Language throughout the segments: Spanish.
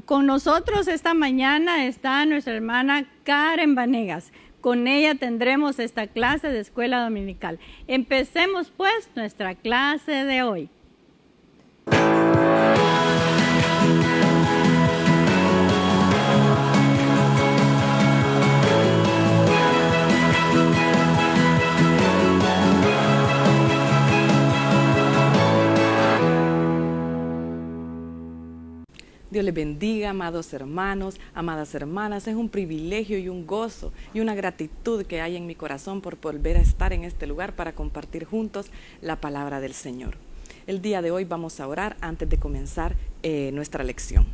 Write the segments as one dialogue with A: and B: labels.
A: Con nosotros esta mañana está nuestra hermana Karen Vanegas. Con ella tendremos esta clase de escuela dominical. Empecemos pues nuestra clase de hoy.
B: Dios les bendiga, amados hermanos, amadas hermanas. Es un privilegio y un gozo y una gratitud que hay en mi corazón por volver a estar en este lugar para compartir juntos la palabra del Señor. El día de hoy vamos a orar antes de comenzar nuestra lección.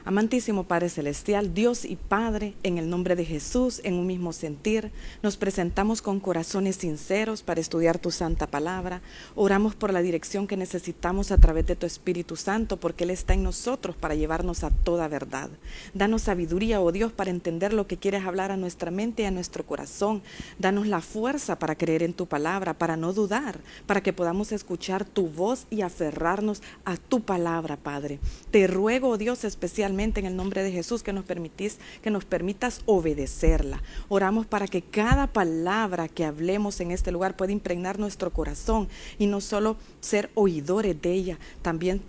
B: Amantísimo Padre Celestial, Dios y Padre, en el nombre de Jesús, en un mismo sentir, nos presentamos con corazones sinceros para estudiar tu santa palabra. Oramos por la dirección que necesitamos a través de tu Espíritu Santo, porque Él está en nosotros para llevarnos a toda verdad. Danos sabiduría, oh Dios, para entender lo que quieres hablar a nuestra mente y a nuestro corazón. Danos la fuerza para creer en tu palabra, para no dudar, para que podamos escuchar tu voz y aferrarnos a tu palabra, Padre. Te ruego, oh Dios, especialmente en el nombre de Jesús, que nos permitas obedecerla. Oramos para que cada palabra que hablemos en este lugar pueda impregnar nuestro corazón y no solo ser oidores de ella, también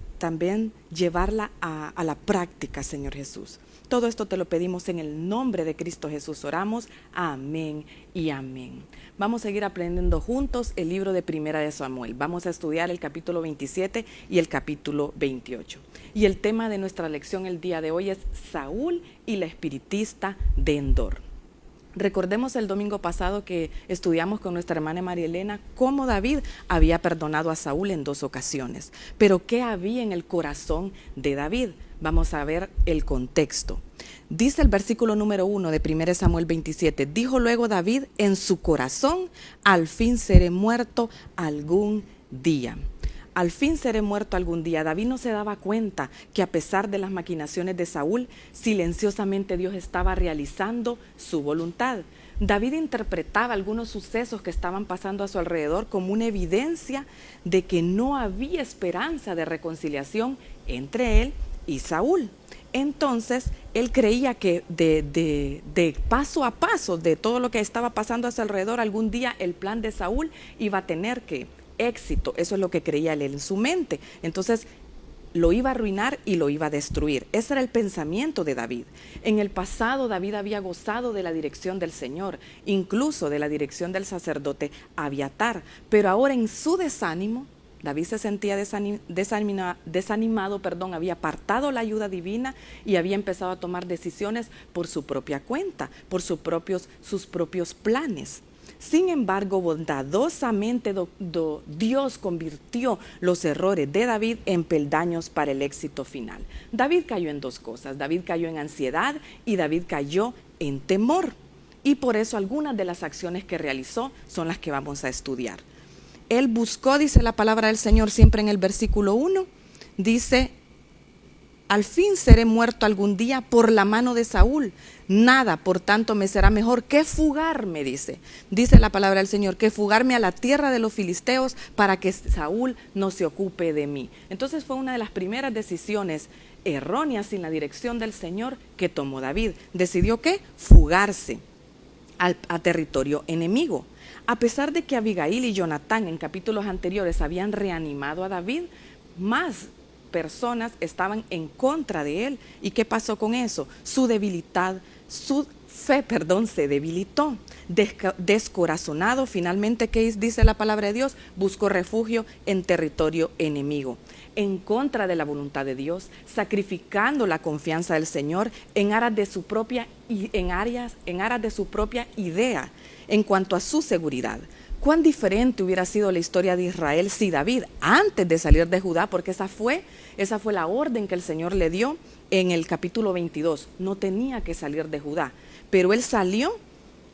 B: llevarla a la práctica, Señor Jesús. Todo esto te lo pedimos en el nombre de Cristo Jesús. Oramos, amén y amén. Vamos a seguir aprendiendo juntos el libro de Primera de Samuel. Vamos a estudiar el capítulo 27 y el capítulo 28. Y el tema de nuestra lección el día de hoy es Saúl y la espiritista de Endor. Recordemos el domingo pasado que estudiamos con nuestra hermana María Elena cómo David había perdonado a Saúl en 2 ocasiones. Pero ¿qué había en el corazón de David? Vamos a ver el contexto. Dice el versículo número 1 de 1 Samuel 27, dijo luego David en su corazón, al fin seré muerto algún día. Al fin seré muerto algún día. David no se daba cuenta que a pesar de las maquinaciones de Saúl, silenciosamente Dios estaba realizando su voluntad. David interpretaba algunos sucesos que estaban pasando a su alrededor como una evidencia de que no había esperanza de reconciliación entre él y Saúl. Entonces, él creía que de paso a paso de todo lo que estaba pasando a su alrededor, algún día el plan de Saúl iba a tener éxito. Eso es lo que creía él en su mente. Entonces, lo iba a arruinar y lo iba a destruir. Ese era el pensamiento de David. En el pasado, David había gozado de la dirección del Señor, incluso de la dirección del sacerdote Abiatar. Pero ahora en su desánimo, David se sentía desanimado, había apartado la ayuda divina y había empezado a tomar decisiones por su propia cuenta, por sus propios planes. Sin embargo, bondadosamente Dios convirtió los errores de David en peldaños para el éxito final. David cayó en 2 cosas. David cayó en ansiedad y David cayó en temor. Y por eso algunas de las acciones que realizó son las que vamos a estudiar. Él buscó, dice la palabra del Señor siempre en el versículo 1, dice, al fin seré muerto algún día por la mano de Saúl. Nada, por tanto, me será mejor que fugarme, dice la palabra del Señor, que fugarme a la tierra de los filisteos para que Saúl no se ocupe de mí. Entonces fue una de las primeras decisiones erróneas sin la dirección del Señor que tomó David. Decidió ¿qué? Fugarse a territorio enemigo. A pesar de que Abigail y Jonatán en capítulos anteriores habían reanimado a David, más personas estaban en contra de él. ¿Y qué pasó con eso? Su fe se debilitó. Descorazonado, finalmente, ¿qué dice la palabra de Dios? Buscó refugio en territorio enemigo, en contra de la voluntad de Dios, sacrificando la confianza del Señor en aras de su propia idea en cuanto a su seguridad. ¿Cuán diferente hubiera sido la historia de Israel si David, antes de salir de Judá, porque esa fue la orden que el Señor le dio en el capítulo 22, no tenía que salir de Judá, pero él salió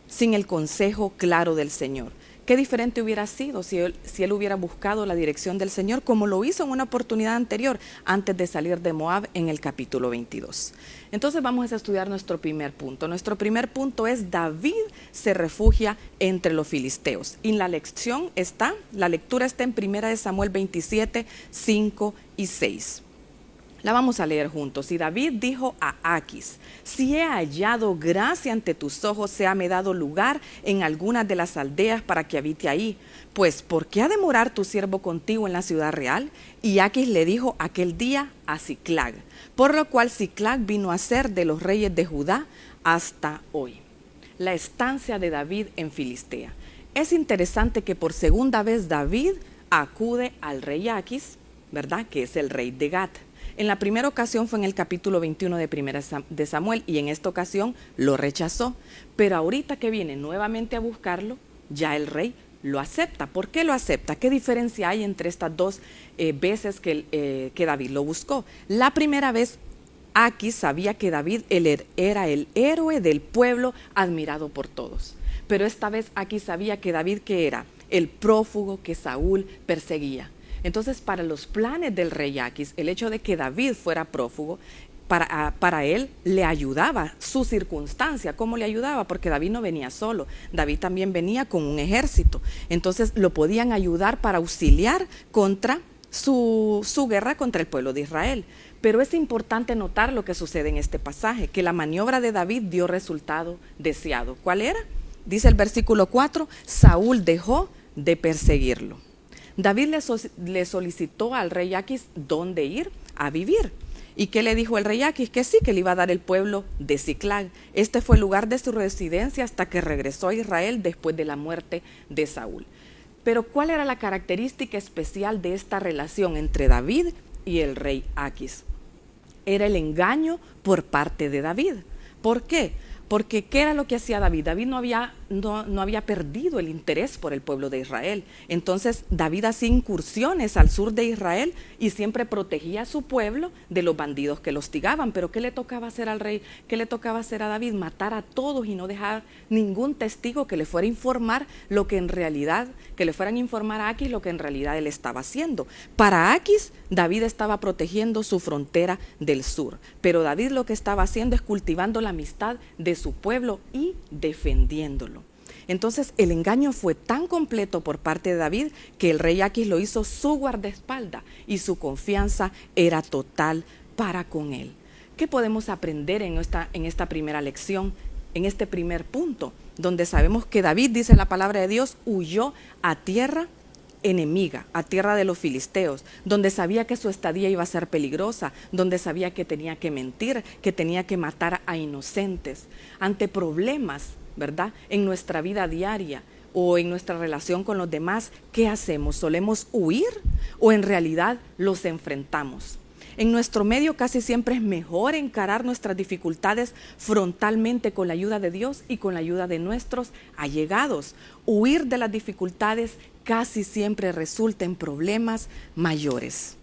B: sin el consejo claro del Señor? Qué diferente hubiera sido si él hubiera buscado la dirección del Señor, como lo hizo en una oportunidad anterior, antes de salir de Moab en el capítulo 22. Entonces vamos a estudiar nuestro primer punto. Nuestro primer punto es David se refugia entre los filisteos. Y la lectura está en 1 Samuel 27, 5 y 6. La vamos a leer juntos. Y David dijo a Aquis: si he hallado gracia ante tus ojos, séame dado lugar en algunas de las aldeas para que habite ahí. Pues, ¿por qué ha de morar tu siervo contigo en la ciudad real? Y Aquis le dijo aquel día a Siclag, por lo cual Siclag vino a ser de los reyes de Judá hasta hoy. La estancia de David en Filistea. Es interesante que por segunda vez David acude al rey Aquis, ¿verdad? Que es el rey de Gat. En la primera ocasión fue en el capítulo 21 de Primera de Samuel y en esta ocasión lo rechazó. Pero ahorita que viene nuevamente a buscarlo, ya el rey lo acepta. ¿Por qué lo acepta? ¿Qué diferencia hay entre estas dos veces que David lo buscó? La primera vez, Aquis sabía que David era el héroe del pueblo admirado por todos. Pero esta vez Aquis sabía que David, ¿qué era? El prófugo que Saúl perseguía. Entonces, para los planes del rey Aquis, el hecho de que David fuera prófugo, para él le ayudaba su circunstancia. ¿Cómo le ayudaba? Porque David no venía solo, David también venía con un ejército. Entonces lo podían ayudar para auxiliar contra su guerra contra el pueblo de Israel. Pero es importante notar lo que sucede en este pasaje, que la maniobra de David dio resultado deseado. ¿Cuál era? Dice el versículo 4, Saúl dejó de perseguirlo. David le solicitó al rey Aquis dónde ir a vivir. ¿Y qué le dijo el rey Aquis? Que sí, que le iba a dar el pueblo de Siclag. Este fue el lugar de su residencia hasta que regresó a Israel después de la muerte de Saúl. Pero ¿cuál era la característica especial de esta relación entre David y el rey Aquis? Era el engaño por parte de David. ¿Por qué? Porque ¿qué era lo que hacía David? David no había perdido el interés por el pueblo de Israel. Entonces David hacía incursiones al sur de Israel y siempre protegía a su pueblo de los bandidos que lo hostigaban. Pero ¿qué le tocaba hacer al rey? ¿Qué le tocaba hacer a David? Matar a todos y no dejar ningún testigo que le fuera a informar lo que en realidad, que le fueran a informar a Aquis lo que en realidad él estaba haciendo. Para Aquis, David estaba protegiendo su frontera del sur. Pero David lo que estaba haciendo es cultivando la amistad de su pueblo y defendiéndolo. Entonces el engaño fue tan completo por parte de David que el rey Aquis lo hizo su guardaespaldas y su confianza era total para con él. ¿Qué podemos aprender en esta primera lección, en este primer punto, donde sabemos que David, dice la palabra de Dios, huyó a tierra enemiga, a tierra de los filisteos, donde sabía que su estadía iba a ser peligrosa, donde sabía que tenía que mentir, que tenía que matar a inocentes? Ante problemas, ¿verdad?, en nuestra vida diaria o en nuestra relación con los demás, ¿qué hacemos? ¿Solemos huir o en realidad los enfrentamos? En nuestro medio casi siempre es mejor encarar nuestras dificultades frontalmente con la ayuda de Dios y con la ayuda de nuestros allegados. Huir de las dificultades casi siempre resulta en problemas mayores.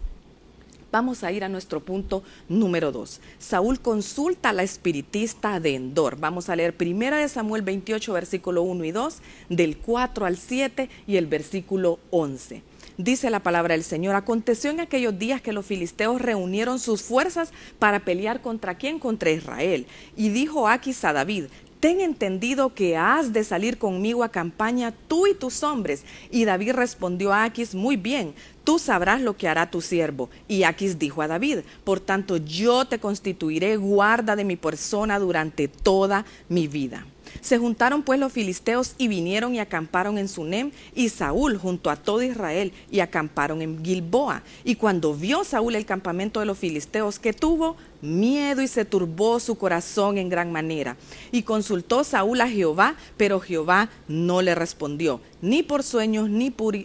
B: Vamos a ir a nuestro punto número 2. Saúl consulta a la espiritista de Endor. Vamos a leer 1 Samuel 28, versículo 1 y 2, del 4 al 7 y el versículo 11. Dice la palabra del Señor: aconteció en aquellos días que los filisteos reunieron sus fuerzas para pelear ¿contra quién? Contra Israel. Y dijo Aquis a David: ten entendido que has de salir conmigo a campaña tú y tus hombres. Y David respondió a Aquis: muy bien, tú sabrás lo que hará tu siervo. Y Aquis dijo a David: por tanto yo te constituiré guarda de mi persona durante toda mi vida. Se juntaron pues los filisteos y vinieron y acamparon en Sunem, y Saúl junto a todo Israel, y acamparon en Gilboa. Y cuando vio Saúl el campamento de los filisteos, ¿qué tuvo? Miedo, y se turbó su corazón en gran manera. Y consultó Saúl a Jehová, pero Jehová no le respondió, ni por sueños, ni por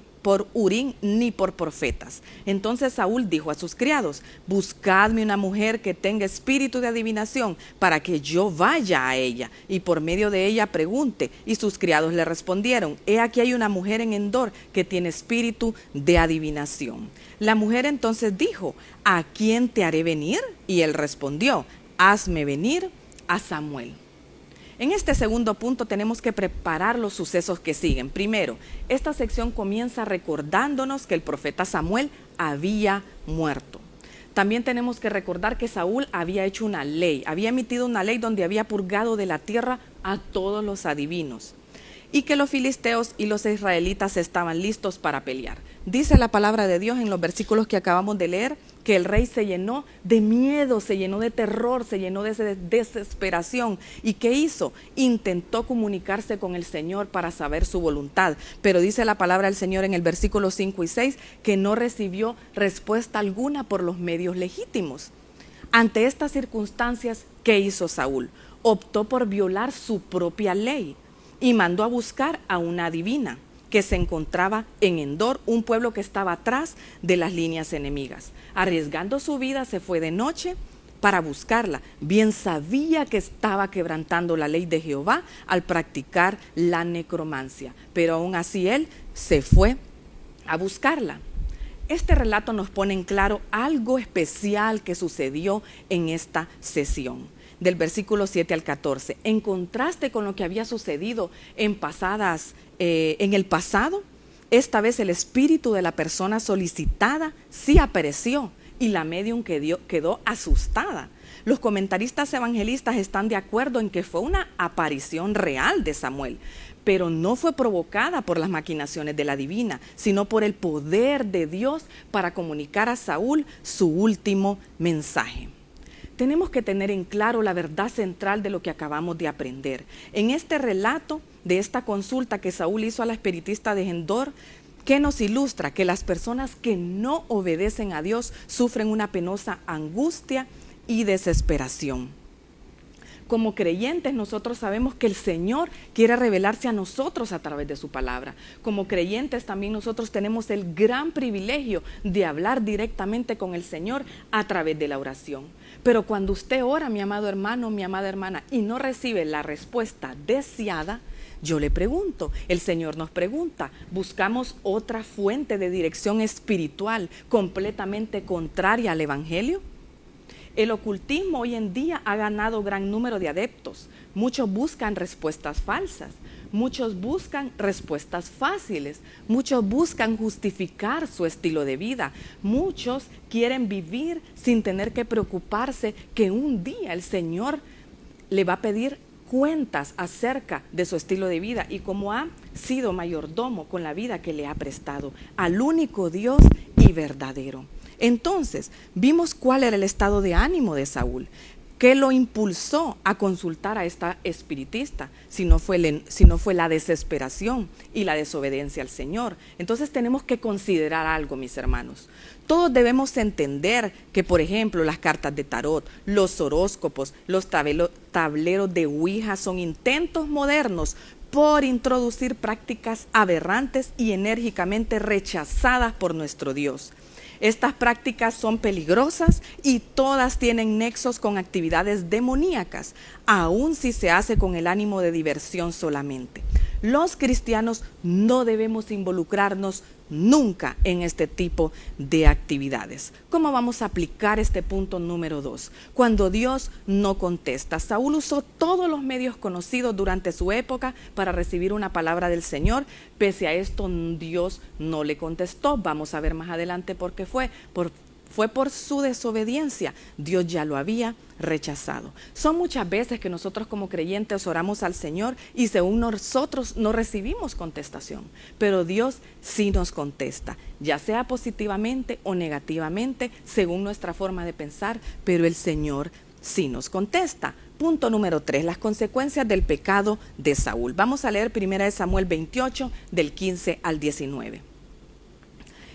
B: Urim, ni por profetas. Entonces Saúl dijo a sus criados: buscadme una mujer que tenga espíritu de adivinación, para que yo vaya a ella, y por medio de ella pregunte. Y sus criados le respondieron: he aquí hay una mujer en Endor que tiene espíritu de adivinación. La mujer entonces dijo: ¿a quién te haré venir? Y él respondió: hazme venir a Samuel. En este segundo punto tenemos que preparar los sucesos que siguen. Primero, esta sección comienza recordándonos que el profeta Samuel había muerto. También tenemos que recordar que Saúl había hecho una ley, había emitido una ley donde había purgado de la tierra a todos los adivinos, y que los filisteos y los israelitas estaban listos para pelear. Dice la palabra de Dios en los versículos que acabamos de leer que el rey se llenó de miedo, se llenó de terror, se llenó de desesperación. ¿Y qué hizo? Intentó comunicarse con el Señor para saber su voluntad, pero dice la palabra del Señor en el versículo 5 y 6 que no recibió respuesta alguna por los medios legítimos. Ante estas circunstancias, ¿qué hizo Saúl? Optó por violar su propia ley y mandó a buscar a una adivina que se encontraba en Endor, un pueblo que estaba atrás de las líneas enemigas. Arriesgando su vida, se fue de noche para buscarla. Bien sabía que estaba quebrantando la ley de Jehová al practicar la necromancia, pero aún así él se fue a buscarla. Este relato nos pone en claro algo especial que sucedió en esta sesión, del versículo 7 al 14. En contraste con lo que había sucedido en el pasado, esta vez el espíritu de la persona solicitada sí apareció y la médium quedó asustada. Los comentaristas evangelistas están de acuerdo en que fue una aparición real de Samuel, pero no fue provocada por las maquinaciones de la adivina, sino por el poder de Dios para comunicar a Saúl su último mensaje. Tenemos que tener en claro la verdad central de lo que acabamos de aprender. En este relato de esta consulta que Saúl hizo a la espiritista de Endor, ¿qué nos ilustra? Que las personas que no obedecen a Dios sufren una penosa angustia y desesperación. Como creyentes, nosotros sabemos que el Señor quiere revelarse a nosotros a través de su palabra. Como creyentes también nosotros tenemos el gran privilegio de hablar directamente con el Señor a través de la oración. Pero cuando usted ora, mi amado hermano, mi amada hermana, y no recibe la respuesta deseada, yo le pregunto, el Señor nos pregunta, ¿buscamos otra fuente de dirección espiritual completamente contraria al Evangelio? El ocultismo hoy en día ha ganado gran número de adeptos. Muchos buscan respuestas falsas, muchos buscan respuestas fáciles, muchos buscan justificar su estilo de vida, muchos quieren vivir sin tener que preocuparse que un día el Señor le va a pedir cuentas acerca de su estilo de vida y cómo ha sido mayordomo con la vida que le ha prestado al único Dios y verdadero. Entonces, vimos cuál era el estado de ánimo de Saúl, qué lo impulsó a consultar a esta espiritista, si no fue la desesperación y la desobediencia al Señor. Entonces tenemos que considerar algo, mis hermanos. Todos debemos entender que, por ejemplo, las cartas de tarot, los horóscopos, los tableros de Ouija son intentos modernos por introducir prácticas aberrantes y enérgicamente rechazadas por nuestro Dios. Estas prácticas son peligrosas y todas tienen nexos con actividades demoníacas, aun si se hace con el ánimo de diversión solamente. Los cristianos no debemos involucrarnos nunca en este tipo de actividades. ¿Cómo vamos a aplicar este punto número 2? Cuando Dios no contesta. Saúl usó todos los medios conocidos durante su época para recibir una palabra del Señor. Pese a esto, Dios no le contestó. Vamos a ver más adelante por qué fue por su desobediencia. Dios ya lo había rechazado. Son muchas veces que nosotros como creyentes oramos al Señor y según nosotros no recibimos contestación, pero Dios sí nos contesta, ya sea positivamente o negativamente, según nuestra forma de pensar, pero el Señor sí nos contesta. Punto número 3, las consecuencias del pecado de Saúl. Vamos a leer 1 Samuel 28, del 15 al 19.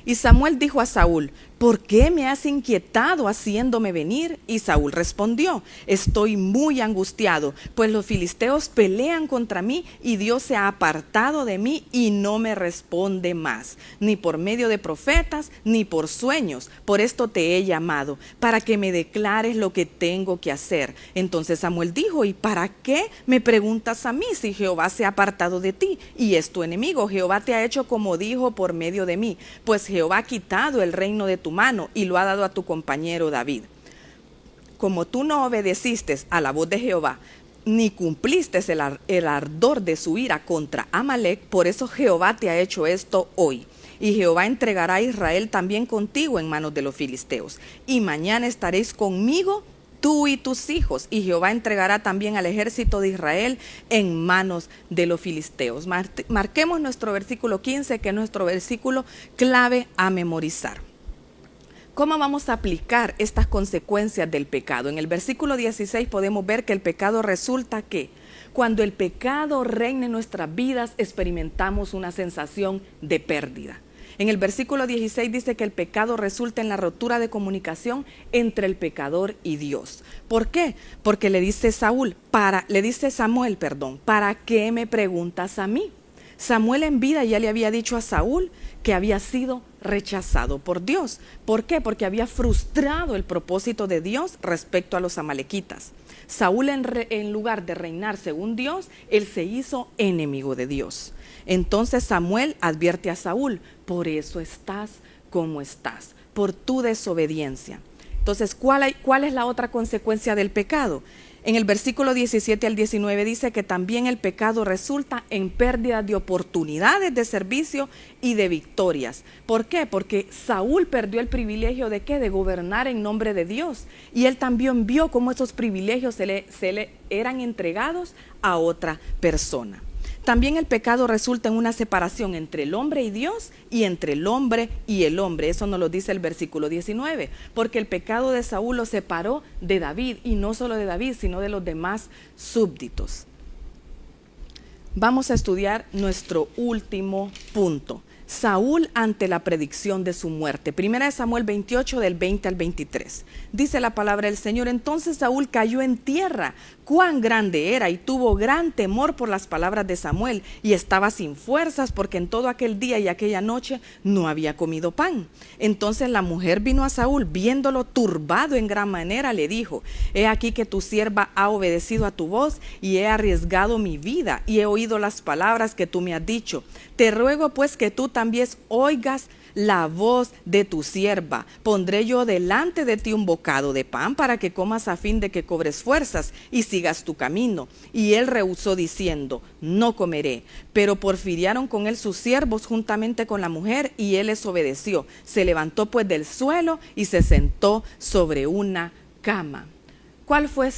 B: Y Samuel dijo a Saúl: ¿por qué me has inquietado haciéndome venir? Y Saúl respondió: estoy muy angustiado, pues los filisteos pelean contra mí y Dios se ha apartado de mí y no me responde más, ni por medio de profetas, ni por sueños. Por esto te he llamado, para que me declares lo que tengo que hacer. Entonces Samuel dijo: ¿y para qué me preguntas a mí si Jehová se ha apartado de ti y es tu enemigo? Jehová te ha hecho como dijo por medio de mí, pues Jehová ha quitado el reino de tu mano y lo ha dado a tu compañero David. Como tú no obedeciste a la voz de Jehová, ni cumpliste el ardor de su ira contra Amalec, por eso Jehová te ha hecho esto hoy. Y Jehová entregará a Israel también contigo en manos de los filisteos. Y mañana estaréis conmigo, tú y tus hijos, y Jehová entregará también al ejército de Israel en manos de los filisteos. Marquemos nuestro versículo 15, que es nuestro versículo clave a memorizar. ¿Cómo vamos a aplicar estas consecuencias del pecado? En el versículo 16 podemos ver que el pecado resulta que cuando el pecado reina en nuestras vidas, experimentamos una sensación de pérdida. En el versículo 16 dice que el pecado resulta en la rotura de comunicación entre el pecador y Dios. ¿Por qué? Porque le dice Samuel, ¿para qué me preguntas a mí? Samuel en vida ya le había dicho a Saúl que había sido rechazado por Dios. ¿Por qué? Porque había frustrado el propósito de Dios respecto a los amalequitas. Saúl en lugar de reinar según Dios, él se hizo enemigo de Dios. Entonces Samuel advierte a Saúl, por eso estás como estás, por tu desobediencia. Entonces, ¿cuál es la otra consecuencia del pecado? En el versículo 17 al 19 dice que también el pecado resulta en pérdida de oportunidades de servicio y de victorias. ¿Por qué? Porque Saúl perdió el privilegio de ¿qué? De gobernar en nombre de Dios. Y él también vio cómo esos privilegios se le eran entregados a otra persona. También el pecado resulta en una separación entre el hombre y Dios y entre el hombre y el hombre. Eso nos lo dice el versículo 19, porque el pecado de Saúl lo separó de David, y no solo de David, sino de los demás súbditos. Vamos a estudiar nuestro último punto. Saúl ante la predicción de su muerte. Primera de Samuel 28 del 20 al 23. Dice la palabra del Señor, entonces Saúl cayó en tierra, cuán grande era, y tuvo gran temor por las palabras de Samuel, y estaba sin fuerzas porque en todo aquel día y aquella noche no había comido pan. Entonces la mujer vino a Saúl, viéndolo turbado en gran manera, le dijo, he aquí que tu sierva ha obedecido a tu voz, y he arriesgado mi vida, y he oído las palabras que tú me has dicho. Te ruego pues que tú también oigas la voz de tu sierva. Pondré yo delante de ti un bocado de pan para que comas a fin de que cobres fuerzas y sigas tu camino. Y él rehusó diciendo, no comeré. Pero porfiriaron con él sus siervos juntamente con la mujer, y él les obedeció. Se levantó pues del suelo y se sentó sobre una cama. ¿Cuál fue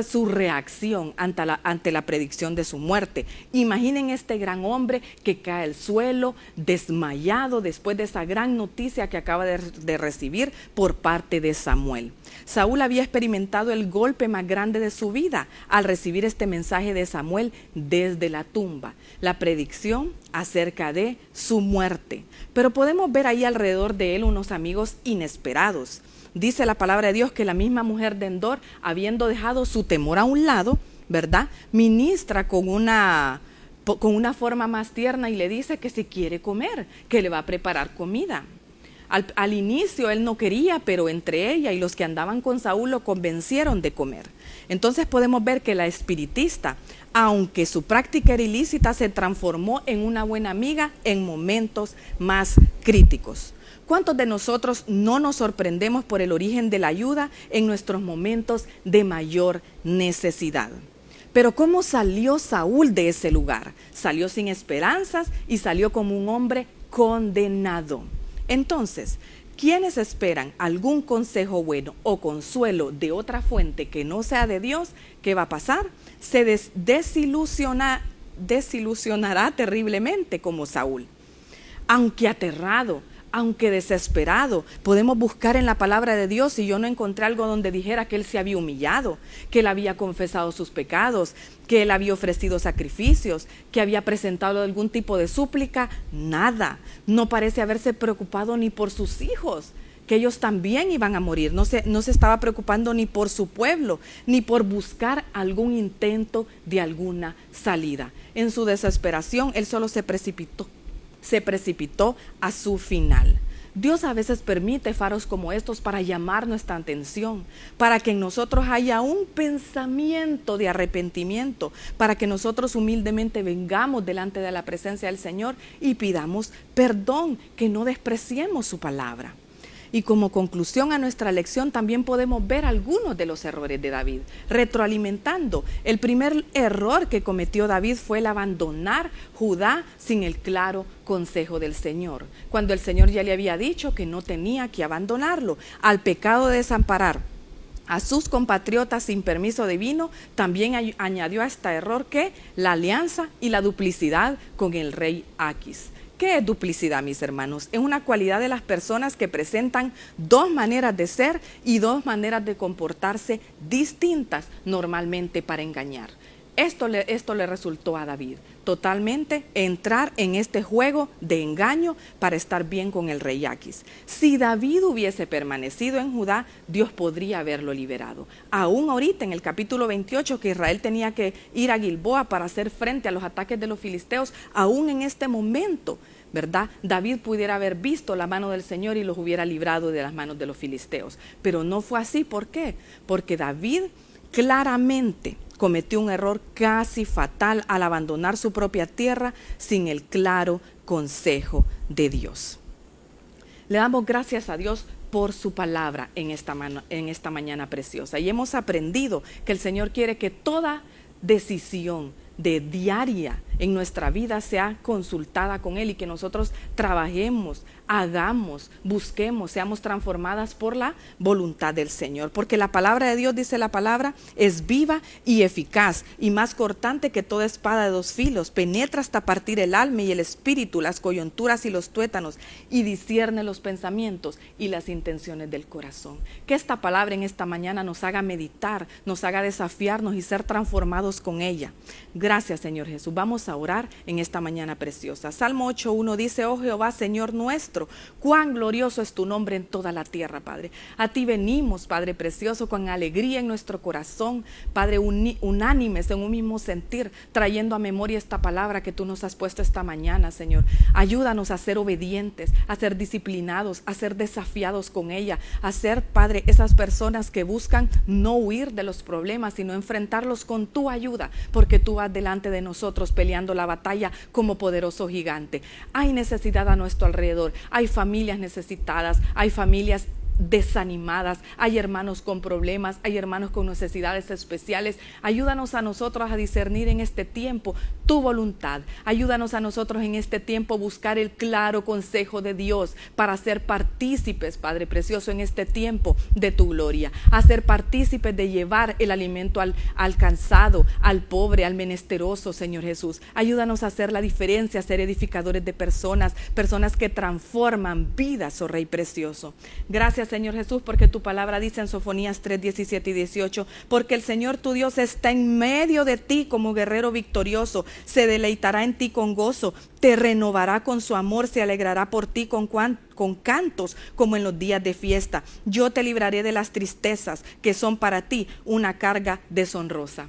B: su reacción ante la predicción de su muerte? Imaginen este gran hombre que cae al suelo, desmayado, después de esa gran noticia que acaba de recibir por parte de Samuel. Saúl había experimentado el golpe más grande de su vida al recibir este mensaje de Samuel desde la tumba, la predicción acerca de su muerte. Pero podemos ver ahí alrededor de él unos amigos inesperados. Dice la palabra de Dios que la misma mujer de Endor, habiendo dejado su temor a un lado, ¿verdad?, ministra con una forma más tierna y le dice que si quiere comer, que le va a preparar comida. Al inicio él no quería, pero entre ella y los que andaban con Saúl lo convencieron de comer. Entonces podemos ver que la espiritista, aunque su práctica era ilícita, se transformó en una buena amiga en momentos más críticos. ¿Cuántos de nosotros no nos sorprendemos por el origen de la ayuda en nuestros momentos de mayor necesidad? Pero ¿cómo salió Saúl de ese lugar? Salió sin esperanzas y salió como un hombre condenado. Entonces, ¿quiénes esperan algún consejo bueno o consuelo de otra fuente que no sea de Dios? ¿Qué va a pasar? Se desilusionará terriblemente como Saúl. Aunque aterrado, aunque desesperado, podemos buscar en la palabra de Dios, y yo no encontré algo donde dijera que él se había humillado, que él había confesado sus pecados, que él había ofrecido sacrificios, que había presentado algún tipo de súplica. Nada. No parece haberse preocupado ni por sus hijos, que ellos también iban a morir. No se estaba preocupando ni por su pueblo, ni por buscar algún intento de alguna salida. En su desesperación, él solo se precipitó a su final. Dios a veces permite faros como estos para llamar nuestra atención, para que en nosotros haya un pensamiento de arrepentimiento, para que nosotros humildemente vengamos delante de la presencia del Señor y pidamos perdón, que no despreciemos su palabra. Y como conclusión a nuestra lección también podemos ver algunos de los errores de David, retroalimentando. El primer error que cometió David fue el abandonar Judá sin el claro consejo del Señor, cuando el Señor ya le había dicho que no tenía que abandonarlo. Al pecado de desamparar a sus compatriotas sin permiso divino, también añadió a este error que la alianza y la duplicidad con el rey Aquis. ¿Qué es duplicidad, mis hermanos? Es una cualidad de las personas que presentan dos maneras de ser y dos maneras de comportarse distintas normalmente para engañar. Esto le resultó a David, totalmente entrar en este juego de engaño para estar bien con el rey Aquis. Si David hubiese permanecido en Judá, Dios podría haberlo liberado. Aún ahorita en el capítulo 28 que Israel tenía que ir a Gilboa para hacer frente a los ataques de los filisteos, aún en este momento, ¿verdad? David pudiera haber visto la mano del Señor y los hubiera librado de las manos de los filisteos. Pero no fue así. ¿Por qué? Porque David claramente cometió un error casi fatal al abandonar su propia tierra sin el claro consejo de Dios. Le damos gracias a Dios por su palabra en esta mañana preciosa. Y hemos aprendido que el Señor quiere que toda decisión diaria en nuestra vida sea consultada con Él y que nosotros trabajemos, hagamos, busquemos, seamos transformadas por la voluntad del Señor. Porque la palabra de Dios, dice la palabra, es viva y eficaz y más cortante que toda espada de dos filos. Penetra hasta partir el alma y el espíritu, las coyunturas y los tuétanos, y discierne los pensamientos y las intenciones del corazón. Que esta palabra en esta mañana nos haga meditar, nos haga desafiarnos y ser transformados con ella. Gracias, Señor Jesús. Vamos a orar en esta mañana preciosa. Salmo 8:1 dice: oh Jehová, Señor nuestro, cuán glorioso es tu nombre en toda la tierra, Padre. A ti venimos, Padre precioso, con alegría en nuestro corazón, Padre, unánimes en un mismo sentir, trayendo a memoria esta palabra que tú nos has puesto esta mañana, Señor. Ayúdanos a ser obedientes, a ser disciplinados, a ser desafiados con ella, a ser, Padre, esas personas que buscan no huir de los problemas, sino enfrentarlos con tu ayuda, porque tú vas delante de nosotros peleando la batalla como poderoso gigante. Hay necesidad a nuestro alrededor, hay familias necesitadas, hay familias desanimadas, hay hermanos con problemas, hay hermanos con necesidades especiales. Ayúdanos a nosotros a discernir en este tiempo tu voluntad. Ayúdanos a nosotros en este tiempo buscar el claro consejo de Dios para ser partícipes, Padre precioso, en este tiempo de tu gloria, a ser partícipes de llevar el alimento al cansado, al pobre, al menesteroso, Señor Jesús. Ayúdanos a hacer la diferencia, a ser edificadores de personas que transforman vidas, oh Rey precioso. Gracias, Señor Jesús, porque tu palabra dice en Sofonías 3:17 y 18: porque el Señor tu Dios está en medio de ti como guerrero victorioso, se deleitará en ti con gozo, te renovará con su amor, se alegrará por ti con cantos como en los días de fiesta. Yo te libraré de las tristezas que son para ti una carga deshonrosa.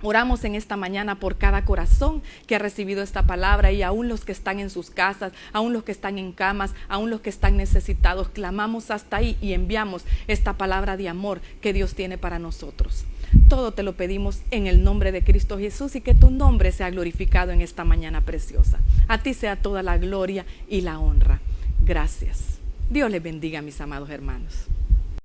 B: Oramos en esta mañana por cada corazón que ha recibido esta palabra, y aún los que están en sus casas, aún los que están en camas, aún los que están necesitados. Clamamos hasta ahí y enviamos esta palabra de amor que Dios tiene para nosotros. Todo te lo pedimos en el nombre de Cristo Jesús, y que tu nombre sea glorificado en esta mañana preciosa. A ti sea toda la gloria y la honra. Gracias. Dios les bendiga, mis amados hermanos.